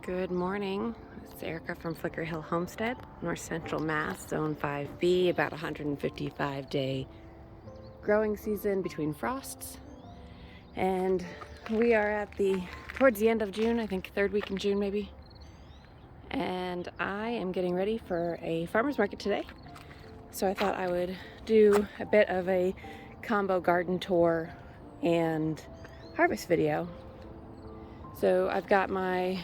Good morning. It's Erica from Flicker Hill Homestead, North Central Mass, Zone 5B, about 155-day growing season between frosts. And we are at towards the end of June, I think third week in June maybe. And I am getting ready for a farmer's market today. So I thought I would do a bit of a combo garden tour and harvest video. So I've got my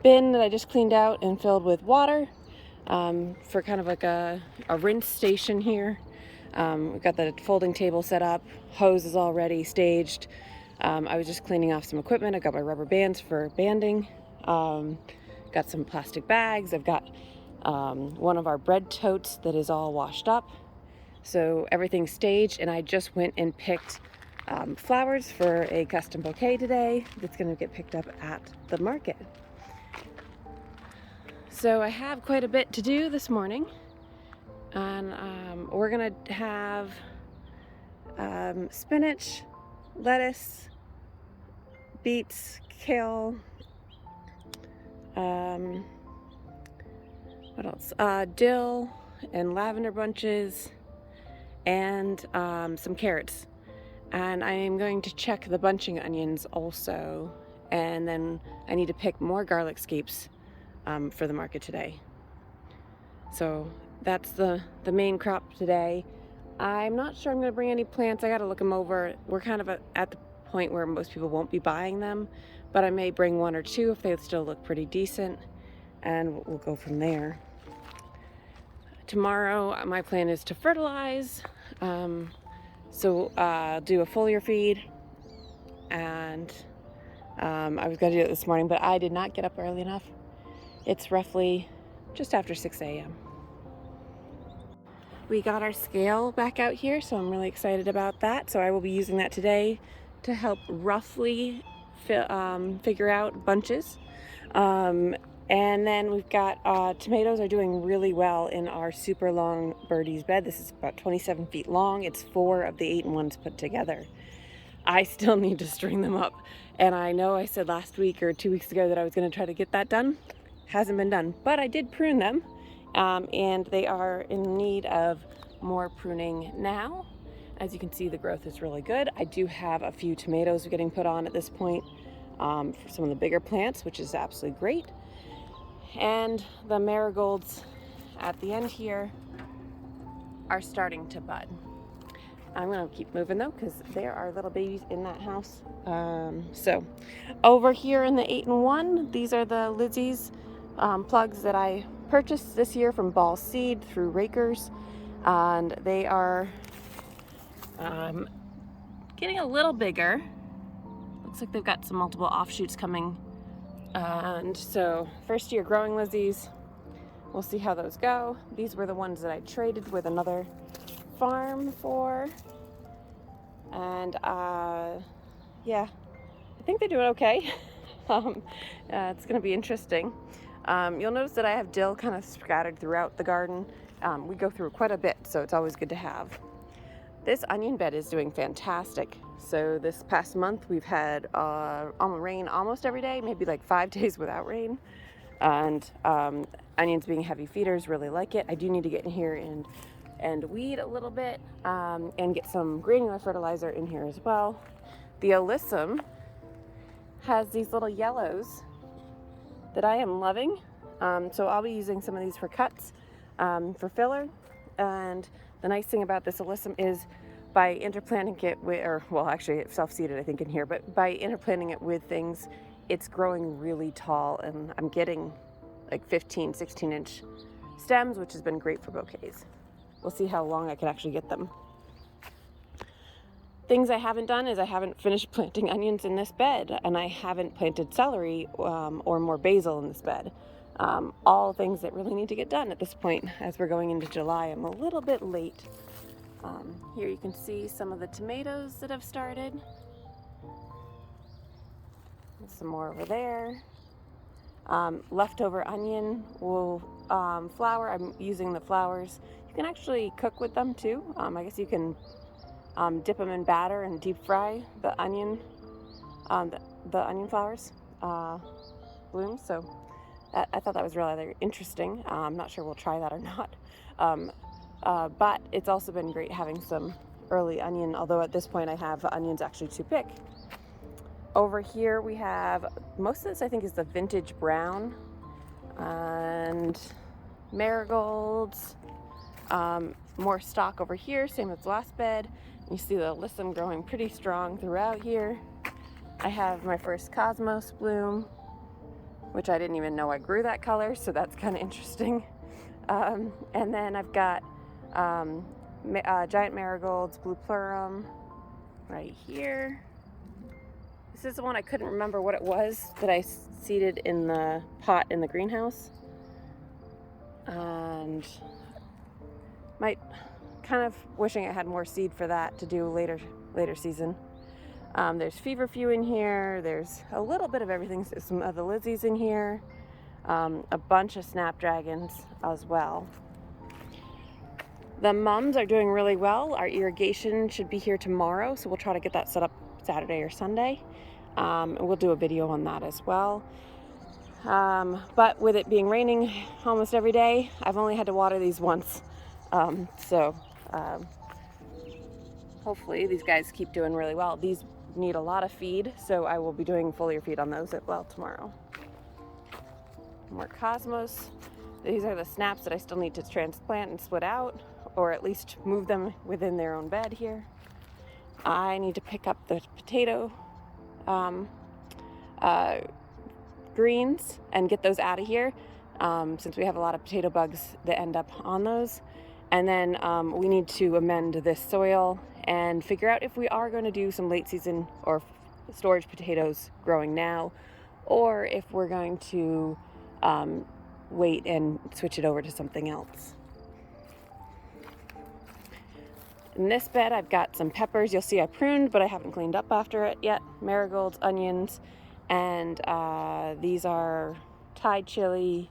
bin that I just cleaned out and filled with water for kind of like a rinse station here. We've got the folding table set up, hose is already staged. I was just cleaning off some equipment. I've got my rubber bands for banding. Got some plastic bags. I've got one of our bread totes that is all washed up. So everything's staged, and I just went and picked flowers for a custom bouquet today that's going to get picked up at the market. So I have quite a bit to do this morning, and we're going to have spinach, lettuce, beets, kale, what else? Dill and lavender bunches, and some carrots. And I am going to check the bunching onions also, and then I need to pick more garlic scapes for the market today. So that's the main crop today. I'm not sure I'm going to bring any plants. I got to look them over. We're kind of at the point where most people won't be buying them, but I may bring one or two if they still look pretty decent, and we'll go from there. Tomorrow my plan is to fertilize. So do a foliar feed, and I was going to do it this morning, but I did not get up early enough. It's roughly just after 6 a.m. We got our scale back out here, so I'm really excited about that. So I will be using that today to help roughly figure out bunches. And then we've got tomatoes are doing really well in our super long Birdies bed. This is about 27 feet long. It's 4 of the 8-in-1s put together. I still need to string them up. And I know I said last week or 2 weeks ago that I was going to try to get that done. Hasn't been done, but I did prune them. And they are in need of more pruning now. As you can see, the growth is really good. I do have a few tomatoes getting put on at this point for some of the bigger plants, which is absolutely great. And the marigolds at the end here are starting to bud. I'm going to keep moving though, because there are little babies in that house. So over here in the 8-in-1, these are the Lizzie's plugs that I purchased this year from Ball Seed through Rakers, and they are getting a little bigger. Looks like they've got some multiple offshoots coming. And so first year growing Lizzie's, we'll see how those go. These were the ones that I traded with another farm for, and yeah, I think they're doing okay. It's gonna be interesting. You'll notice that I have dill kind of scattered throughout the garden. We go through quite a bit, so it's always good to have. This onion bed is doing fantastic. So this past month we've had rain almost every day, maybe like 5 days without rain. And onions being heavy feeders really like it. I do need to get in here and weed a little bit and get some granular fertilizer in here as well. The alyssum has these little yellows that I am loving. So I'll be using some of these for cuts, for filler. And the nice thing about this alyssum is by interplanting it with, actually it's self-seeded I think in here, but by interplanting it with things, it's growing really tall, and I'm getting like 15, 16-inch stems, which has been great for bouquets. We'll see how long I can actually get them. Things I haven't done is I haven't finished planting onions in this bed, and I haven't planted celery or more basil in this bed. All things that really need to get done at this point as we're going into July. I'm a little bit late. Here you can see some of the tomatoes that have started. And some more over there. Leftover onion will flour. I'm using the flowers. You can actually cook with them too. I guess you can dip them in batter and deep fry the onion the onion flowers bloom. So I thought that was rather interesting. I'm not sure we'll try that or not. But it's also been great having some early onion, although at this point I have onions actually to pick. Over here we have, most of this I think is the vintage brown and marigolds. More stock over here, same as last bed. You see the alyssum growing pretty strong throughout here. I have my first cosmos bloom, which I didn't even know I grew that color, so that's kind of interesting. And then I've got giant marigolds, blue plurum right here. This is the one I couldn't remember what it was that I seeded in the pot in the greenhouse. And might kind of wishing I had more seed for that to do later season. There's feverfew in here. There's a little bit of everything. Some of the Lizzies in here. A bunch of snapdragons as well. The mums are doing really well. Our irrigation should be here tomorrow, so we'll try to get that set up Saturday or Sunday. And we'll do a video on that as well. But with it being raining almost every day, I've only had to water these once. Hopefully these guys keep doing really well. These need a lot of feed, so I will be doing foliar feed on those as well tomorrow. More cosmos. These are the snaps that I still need to transplant and split out, or at least move them within their own bed here. I need to pick up the potato greens and get those out of here, since we have a lot of potato bugs that end up on those. And then we need to amend this soil and figure out if we are going to do some late season or storage potatoes growing now, or if we're going to wait and switch it over to something else. In this bed I've got some peppers. You'll see I pruned, but I haven't cleaned up after it yet. Marigolds, onions, and these are Thai chili,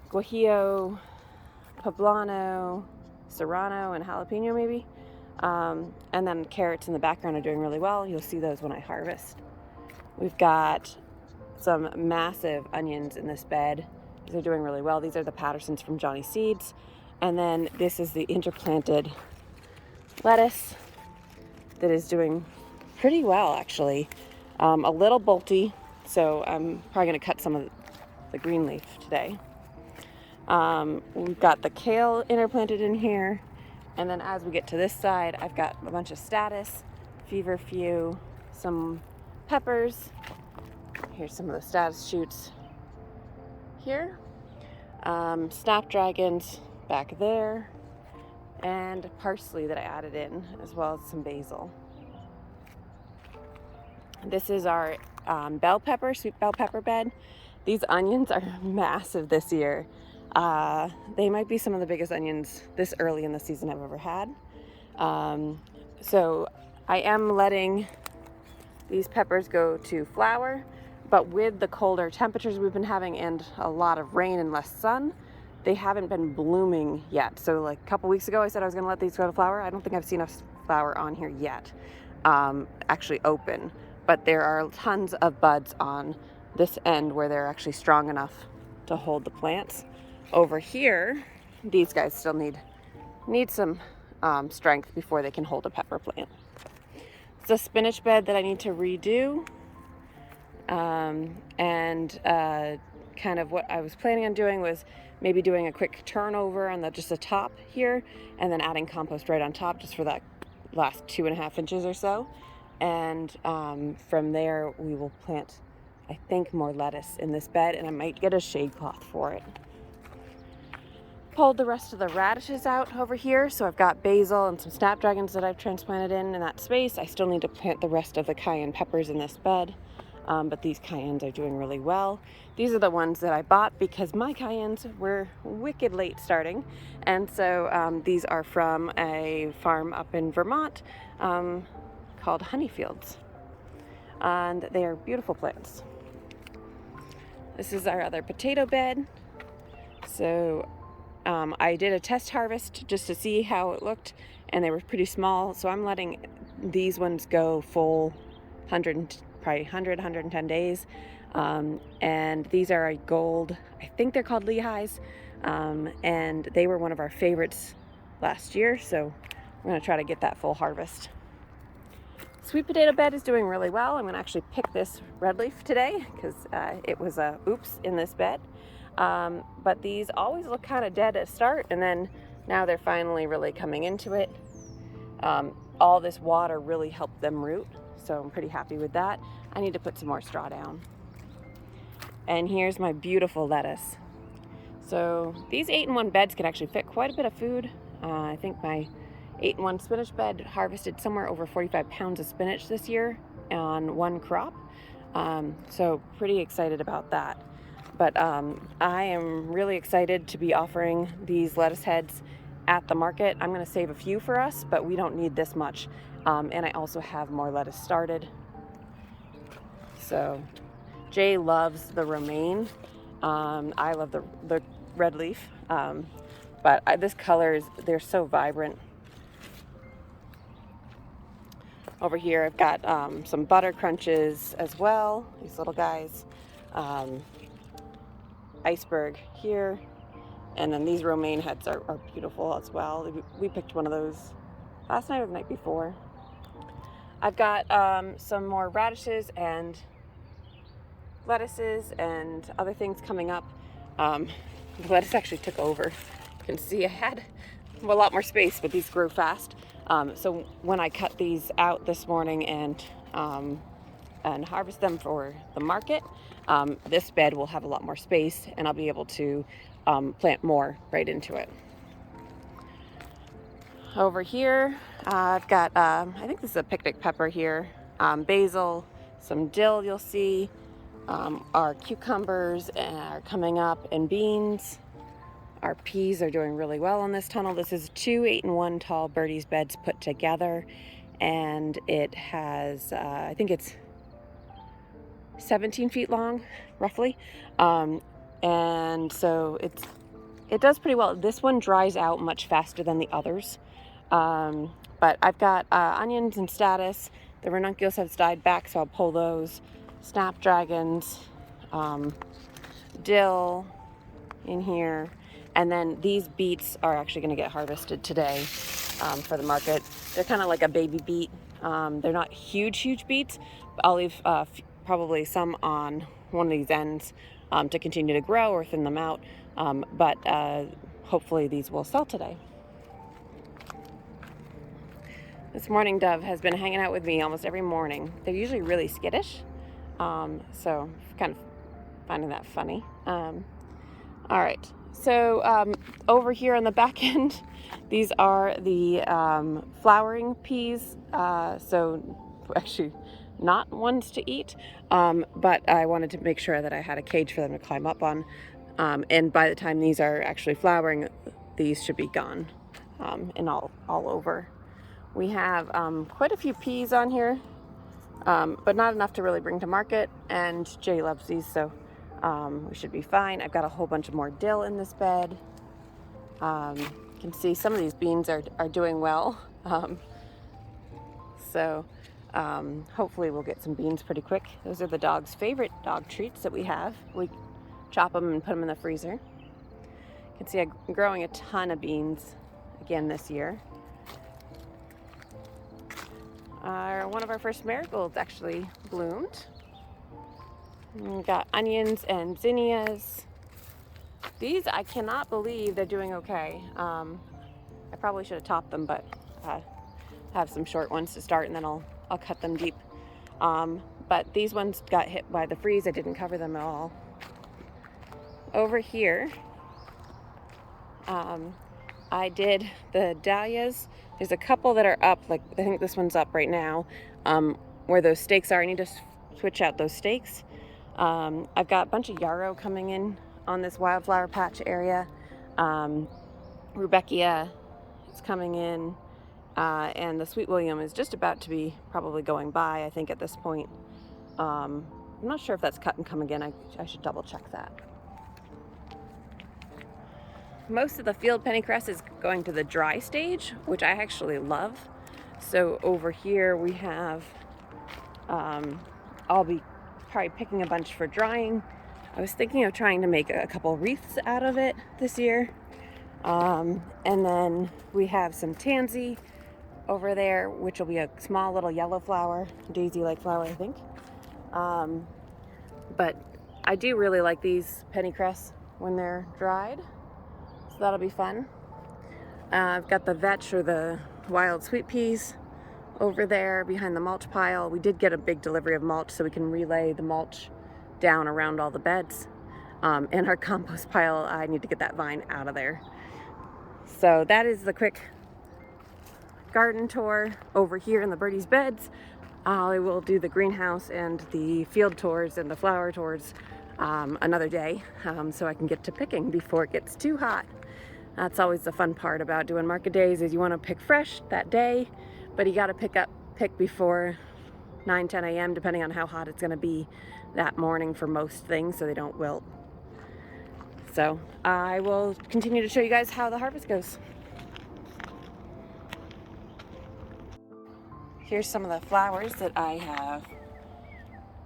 guajillo, poblano, serrano, and jalapeno maybe. And then carrots in the background are doing really well. You'll see those when I harvest. We've got some massive onions in this bed. These are doing really well. These are the Pattersons from Johnny Seeds. And then this is the interplanted lettuce that is doing pretty well, actually. A little bolty, so I'm probably going to cut some of the green leaf today. We've got the kale interplanted in here. And then as we get to this side, I've got a bunch of status, feverfew, some peppers. Here's some of the status shoots here. Snapdragons back there. And parsley that I added in, as well as some basil. This is our bell pepper, sweet bell pepper bed. These onions are massive this year. They might be some of the biggest onions this early in the season I've ever had. So I am letting these peppers go to flower, but with the colder temperatures we've been having and a lot of rain and less sun, they haven't been blooming yet. So like a couple weeks ago I said I was going to let these go to flower. I don't think I've seen a flower on here yet, actually open, but there are tons of buds on this end where they're actually strong enough to hold the plants. Over here, these guys still need some strength before they can hold a pepper plant. It's a spinach bed that I need to redo, and kind of what I was planning on doing was maybe doing a quick turnover on just the top here, and then adding compost right on top just for that last 2.5 inches or so. And from there we will plant, I think, more lettuce in this bed, and I might get a shade cloth for it. Pulled the rest of the radishes out over here, so I've got basil and some snapdragons that I've transplanted in that space. I still need to plant the rest of the cayenne peppers in this bed, but these cayennes are doing really well. These are the ones that I bought because my cayennes were wicked late starting, and so these are from a farm up in Vermont called Honeyfields, and they are beautiful plants. This is our other potato bed. So I did a test harvest just to see how it looked, and they were pretty small, so I'm letting these ones go full 100 probably 110 days. And these are a gold, I think they're called Lehighs, and they were one of our favorites last year, so we're going to try to get that full harvest. Sweet potato bed is doing really well. I'm going to actually pick this red leaf today because it was a oops in this bed. But these always look kind of dead at start, and then now they're finally really coming into it. All this water really helped them root, so I'm pretty happy with that. I need to put some more straw down. And here's my beautiful lettuce. So these 8-in-1 beds can actually fit quite a bit of food. I think my 8-in-1 spinach bed harvested somewhere over 45 pounds of spinach this year on one crop. So pretty excited about that. But I am really excited to be offering these lettuce heads at the market. I'm going to save a few for us, but we don't need this much. And I also have more lettuce started. So Jay loves the romaine. I love the red leaf. But this color they're so vibrant. Over here I've got some butter crunches as well, these little guys. Iceberg here, and then these romaine heads are beautiful as well. We picked one of those last night or the night before. I've got some more radishes and lettuces and other things coming up. The lettuce actually took over. You can see I had a lot more space, but these grew fast. So when I cut these out this morning and harvest them for the market, this bed will have a lot more space, and I'll be able to plant more right into it. Over here, I've got, I think this is a picnic pepper here, basil, some dill you'll see, our cucumbers are coming up, and beans. Our peas are doing really well on this tunnel. This is 2 8-in-1 tall Birdies beds put together, and it has, I think it's 17 feet long, roughly. And so it does pretty well. This one dries out much faster than the others. But I've got onions in status. The ranunculus have died back, so I'll pull those. Snapdragons, dill in here. And then these beets are actually going to get harvested today for the market. They're kind of like a baby beet. They're not huge beets, but I'll leave probably some on one of these ends to continue to grow or thin them out. But hopefully these will sell today. This mourning dove has been hanging out with me almost every morning. They're usually really skittish, so kind of finding that funny. All right, so over here on the back end, these are the flowering peas. So actually not ones to eat, but I wanted to make sure that I had a cage for them to climb up on. And by the time these are actually flowering, these should be gone and all over. We have quite a few peas on here, but not enough to really bring to market, and Jay loves these, so we should be fine. I've got a whole bunch of more dill in this bed. You can see some of these beans are doing well, so hopefully we'll get some beans pretty quick. Those are the dog's favorite dog treats that we have. We chop them and put them in the freezer. You can see I'm growing a ton of beans again this year. One of our first marigolds actually bloomed. We've got onions and zinnias. These, I cannot believe they're doing okay. I probably should have topped them, but I have some short ones to start, and then I'll cut them deep. But these ones got hit by the freeze. I didn't cover them at all. Over here, I did the dahlias. There's a couple that are up, like I think this one's up right now, where those stakes are. I need to switch out those stakes. I've got a bunch of yarrow coming in on this wildflower patch area. Rudbeckia is coming in, and the Sweet William is just about to be probably going by, I think, at this point. I'm not sure if that's cut and come again. I should double check that. Most of the field pennycress is going to the dry stage, which I actually love. So over here we have I'll be probably picking a bunch for drying. I was thinking of trying to make a couple wreaths out of it this year. And then we have some tansy over there, which will be a small little yellow flower, daisy-like flower, I think. But I do really like these pennycress when they're dried, so that'll be fun. I've got the vetch, or the wild sweet peas, over there behind the mulch pile. We did get a big delivery of mulch, so we can relay the mulch down around all the beds. And our compost pile, I need to get that vine out of there. So that is the quick garden tour over here in the Birdies beds. I will do the greenhouse and the field tours and the flower tours another day, so I can get to picking before it gets too hot. That's always the fun part about doing market days, is you want to pick fresh that day, but you got to pick before 9-10 a.m. depending on how hot it's going to be that morning for most things, so they don't wilt. So I will continue to show you guys how the harvest goes. Here's some of the flowers that I have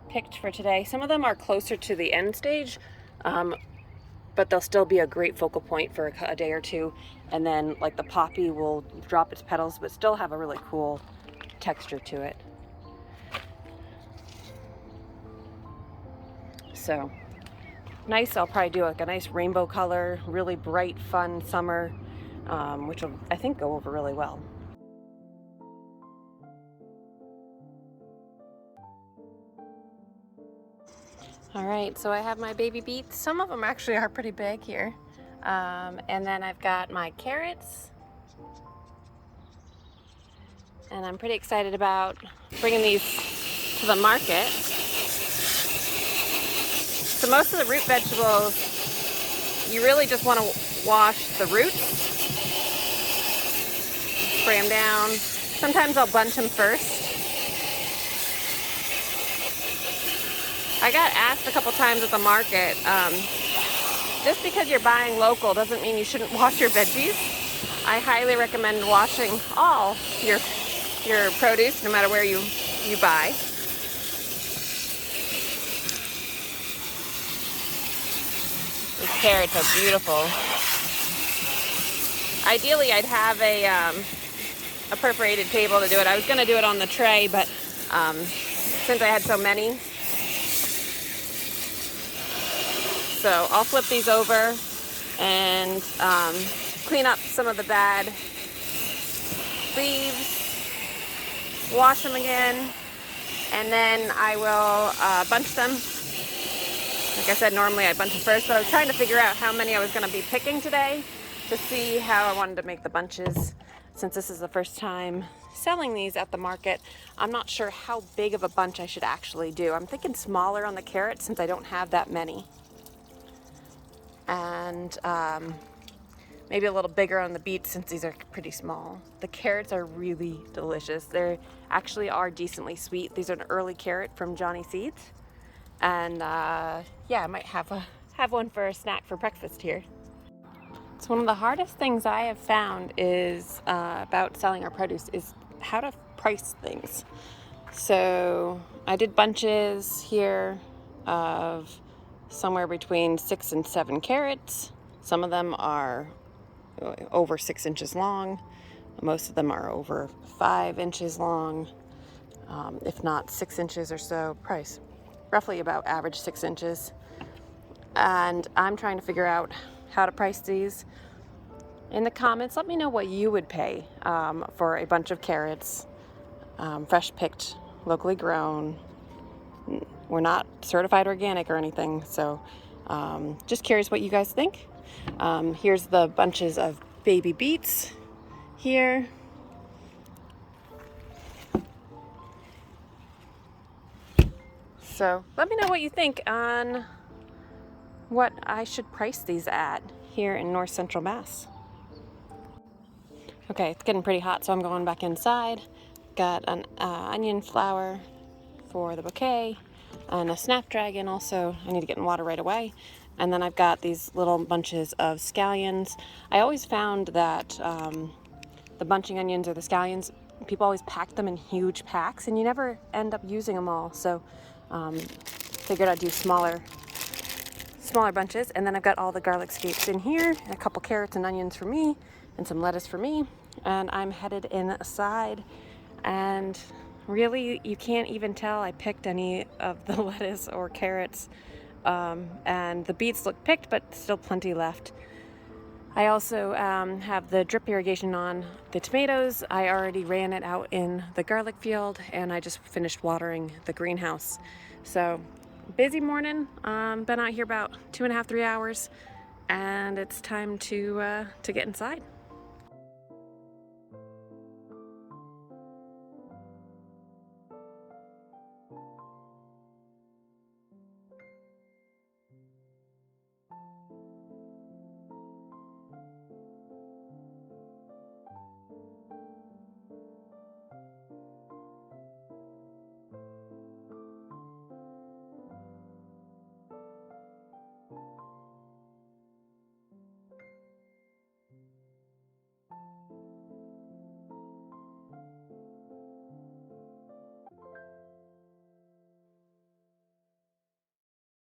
picked for today. Some of them are closer to the end stage, but they'll still be a great focal point for a day or two. And then like the poppy will drop its petals, but still have a really cool texture to it. So nice. I'll probably do like a nice rainbow color, really bright, fun summer, which will, I think, go over really well. All right, so I have my baby beets. Some of them actually are pretty big here. And then I've got my carrots. And I'm pretty excited about bringing these to the market. So most of the root vegetables, you really just want to wash the roots, spray them down. Sometimes I'll bunch them first. I got asked a couple times at the market, just because you're buying local doesn't mean you shouldn't wash your veggies. I highly recommend washing all your produce, no matter where you buy. These carrots are beautiful. Ideally, I'd have a perforated table to do it. I was going to do it on the tray, but since I had so many, so I'll flip these over and clean up some of the bad leaves, wash them again, and then I will bunch them. Like I said, normally I bunch them first, but I was trying to figure out how many I was going to be picking today to see how I wanted to make the bunches. Since this is the first time selling these at the market, I'm not sure how big of a bunch I should actually do. I'm thinking smaller on the carrots since I don't have that many. And maybe a little bigger on the beets since these are pretty small. The carrots are really delicious. They actually are decently sweet. These are an early carrot from Johnny Seeds. And yeah, I might have one for a snack for breakfast here. So one of the hardest things I have found is about selling our produce is how to price things. So I did bunches here of somewhere between 6 and 7 carrots. Some of them are over 6 inches long. Most of them are over 5 inches long, if not 6 inches or so. Price roughly about average 6 inches. And I'm trying to figure out how to price these. In the comments, let me know what you would pay for a bunch of carrots, fresh picked, locally grown. We're not certified organic or anything, so just curious what you guys think. Here's the bunches of baby beets here. So let me know what you think on what I should price these at here in North Central Mass. Okay, it's getting pretty hot, so I'm going back inside. Got an onion flower for the bouquet, and a snapdragon also. I need to get in water right away. And then I've got these little bunches of scallions. I always found that the bunching onions or the scallions, people always pack them in huge packs and you never end up using them all. So Figured I'd do smaller bunches. And then I've got all the garlic scapes in here, and a couple carrots and onions for me, and some lettuce for me. And I'm headed inside, and really you can't even tell I picked any of the lettuce or carrots, and the beets look picked, but still plenty left. I also have the drip irrigation on the tomatoes. I already ran it out in the garlic field, and I just finished watering the greenhouse. So busy morning. Been out here about 2.5–3 hours, and it's time to get inside.